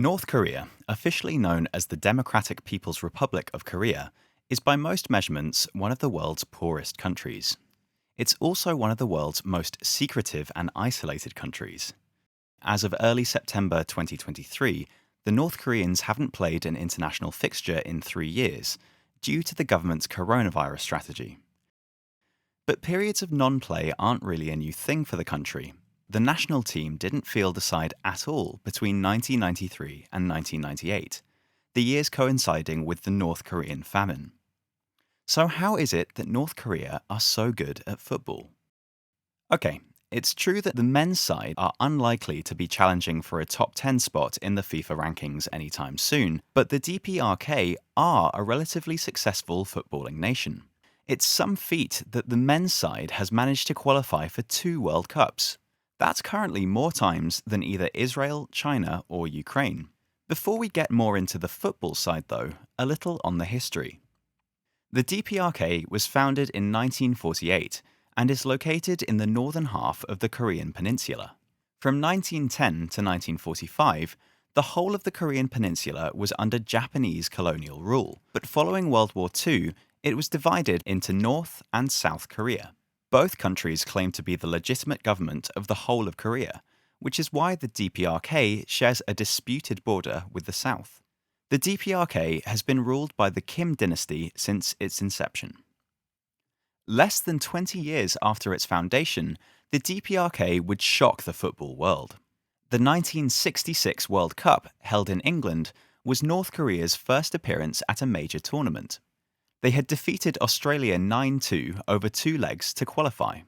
North Korea, officially known as the Democratic People's Republic of Korea, is by most measurements one of the world's poorest countries. It's also one of the world's most secretive and isolated countries. As of early September 2023, the North Koreans haven't played an international fixture in 3 years, due to the government's coronavirus strategy. But periods of non-play aren't really a new thing for the country. The national team didn't field a side at all between 1993 and 1998, the years coinciding with the North Korean famine. So how is it that North Korea are so good at football? Okay, it's true that the men's side are unlikely to be challenging for a top 10 spot in the FIFA rankings anytime soon, but the DPRK are a relatively successful footballing nation. It's some feat that the men's side has managed to qualify for 2 World Cups. That's currently more times than either Israel, China, or Ukraine. Before we get more into the football side, though, a little on the history. The DPRK was founded in 1948 and is located in the northern half of the Korean peninsula. From 1910 to 1945, the whole of the Korean peninsula was under Japanese colonial rule, but following World War II, it was divided into North and South Korea. Both countries claim to be the legitimate government of the whole of Korea, which is why the DPRK shares a disputed border with the South. The DPRK has been ruled by the Kim dynasty since its inception. Less than 20 years after its foundation, the DPRK would shock the football world. The 1966 World Cup, held in England, was North Korea's first appearance at a major tournament. They had defeated Australia 9-2 over 2 legs to qualify.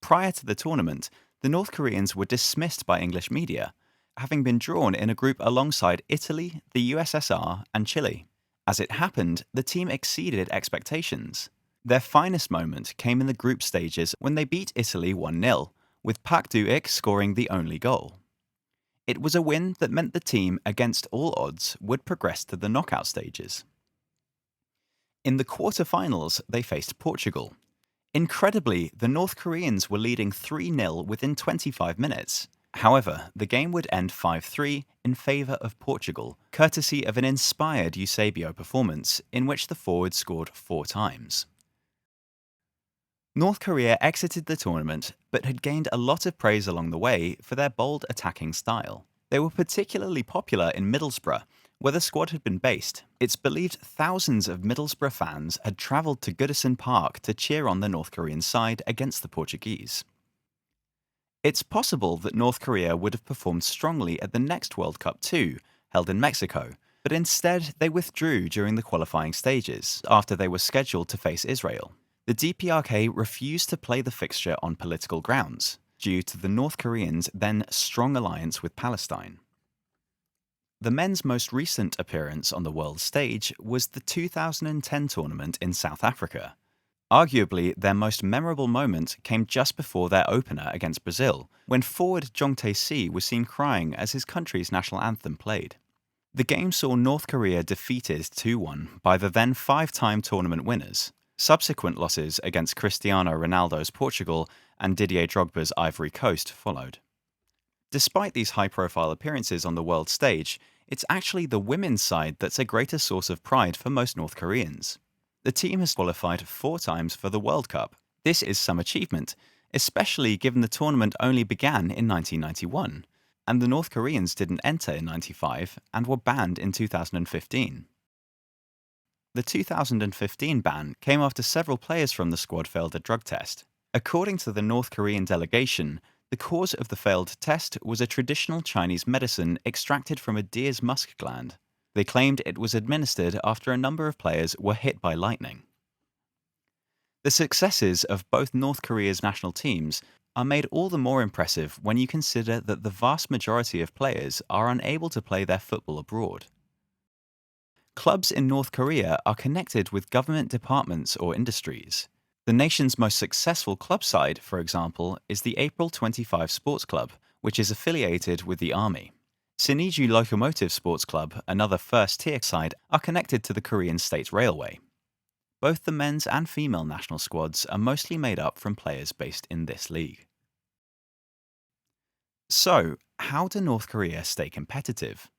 Prior to the tournament, the North Koreans were dismissed by English media, having been drawn in a group alongside Italy, the USSR, and Chile. As it happened, the team exceeded expectations. Their finest moment came in the group stages when they beat Italy 1-0, with Park Du-ik scoring the only goal. It was a win that meant the team, against all odds, would progress to the knockout stages. In the quarter-finals, they faced Portugal. Incredibly, the North Koreans were leading 3-0 within 25 minutes. However, the game would end 5-3 in favour of Portugal, courtesy of an inspired Eusebio performance in which the forward scored 4 times. North Korea exited the tournament, but had gained a lot of praise along the way for their bold attacking style. They were particularly popular in Middlesbrough, where the squad had been based. It's believed thousands of Middlesbrough fans had travelled to Goodison Park to cheer on the North Korean side against the Portuguese. It's possible that North Korea would have performed strongly at the next World Cup too, held in Mexico, but instead they withdrew during the qualifying stages, after they were scheduled to face Israel. The DPRK refused to play the fixture on political grounds, due to the North Koreans' then strong alliance with Palestine. The men's most recent appearance on the world stage was the 2010 tournament in South Africa. Arguably, their most memorable moment came just before their opener against Brazil, when forward Jong Tae-si was seen crying as his country's national anthem played. The game saw North Korea defeated 2-1 by the then 5-time tournament winners. Subsequent losses against Cristiano Ronaldo's Portugal and Didier Drogba's Ivory Coast followed. Despite these high-profile appearances on the world stage, it's actually the women's side that's a greater source of pride for most North Koreans. The team has qualified 4 times for the World Cup. This is some achievement, especially given the tournament only began in 1991, and the North Koreans didn't enter in 95 and were banned in 2015. The 2015 ban came after several players from the squad failed a drug test. According to the North Korean delegation, the cause of the failed test was a traditional Chinese medicine extracted from a deer's musk gland. They claimed it was administered after a number of players were hit by lightning. The successes of both North Korea's national teams are made all the more impressive when you consider that the vast majority of players are unable to play their football abroad. Clubs in North Korea are connected with government departments or industries. The nation's most successful club side, for example, is the April 25 Sports Club, which is affiliated with the Army. Siniju Locomotive Sports Club, another first-tier side, are connected to the Korean State Railway. Both the men's and female national squads are mostly made up from players based in this league. So, how do North Korea stay competitive?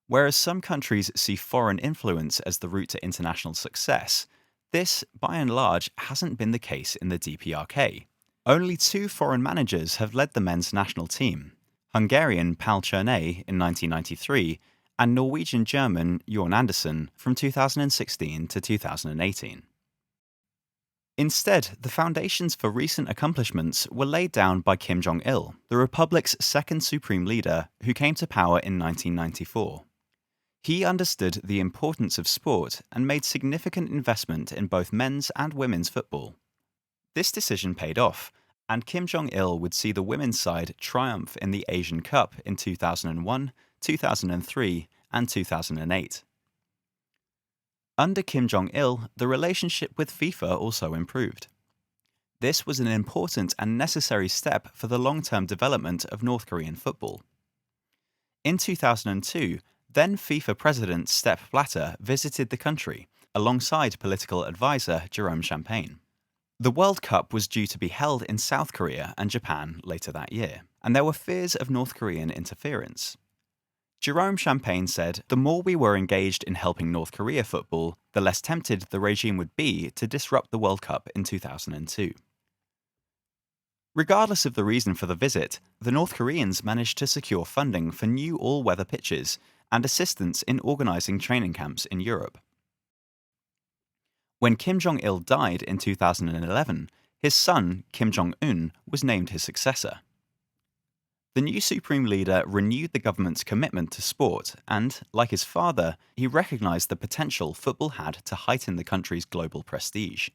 Whereas some countries see foreign influence as the route to international success, this, by and large, hasn't been the case in the DPRK. Only two foreign managers have led the men's national team: Hungarian Pál Czernay in 1993 and Norwegian-German Jorn Andersen from 2016 to 2018. Instead, the foundations for recent accomplishments were laid down by Kim Jong-il, the republic's second supreme leader who came to power in 1994. He understood the importance of sport and made significant investment in both men's and women's football. This decision paid off, and Kim Jong-il would see the women's side triumph in the Asian Cup in 2001, 2003, and 2008. Under Kim Jong-il, the relationship with FIFA also improved. This was an important and necessary step for the long-term development of North Korean football. In 2002, then FIFA President Sepp Blatter visited the country, alongside political advisor Jerome Champagne. The World Cup was due to be held in South Korea and Japan later that year, and there were fears of North Korean interference. Jerome Champagne said, "The more we were engaged in helping North Korea football, the less tempted the regime would be to disrupt the World Cup in 2002. Regardless of the reason for the visit, the North Koreans managed to secure funding for new all-weather pitches and assistance in organizing training camps in Europe. When Kim Jong-il died in 2011, his son, Kim Jong-un, was named his successor. The new supreme leader renewed the government's commitment to sport and, like his father, he recognized the potential football had to heighten the country's global prestige.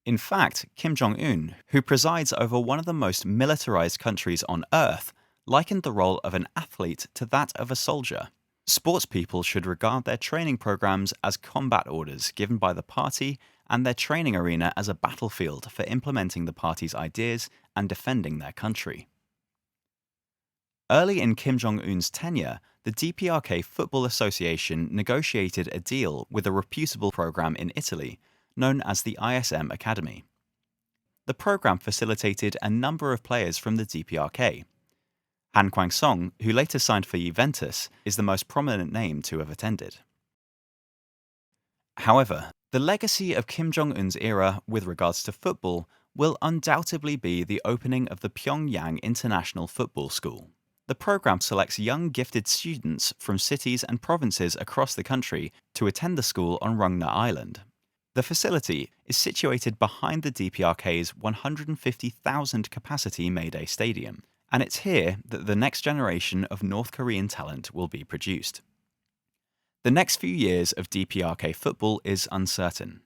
In fact, Kim Jong-un, who presides over one of the most militarized countries on Earth, likened the role of an athlete to that of a soldier. Sports people should regard their training programs as combat orders given by the party and their training arena as a battlefield for implementing the party's ideas and defending their country. Early in Kim Jong-un's tenure, the DPRK Football Association negotiated a deal with a reputable program in Italy, known as the ISM Academy. The program facilitated a number of players from the DPRK. Han Kwang-song, who later signed for Juventus, is the most prominent name to have attended. However, the legacy of Kim Jong-un's era with regards to football will undoubtedly be the opening of the Pyongyang International Football School. The program selects young gifted students from cities and provinces across the country to attend the school on Rungna Island. The facility is situated behind the DPRK's 150,000 capacity Mayday Stadium, and it's here that the next generation of North Korean talent will be produced. The next few years of DPRK football is uncertain.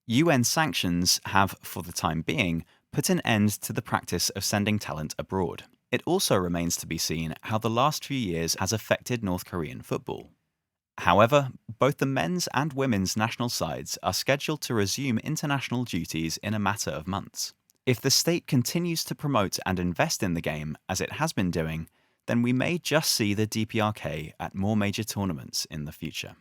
UN sanctions have, for the time being, put an end to the practice of sending talent abroad. It also remains to be seen how the last few years has affected North Korean football. However, both the men's and women's national sides are scheduled to resume international duties in a matter of months. If the state continues to promote and invest in the game, as it has been doing, then we may just see the DPRK at more major tournaments in the future.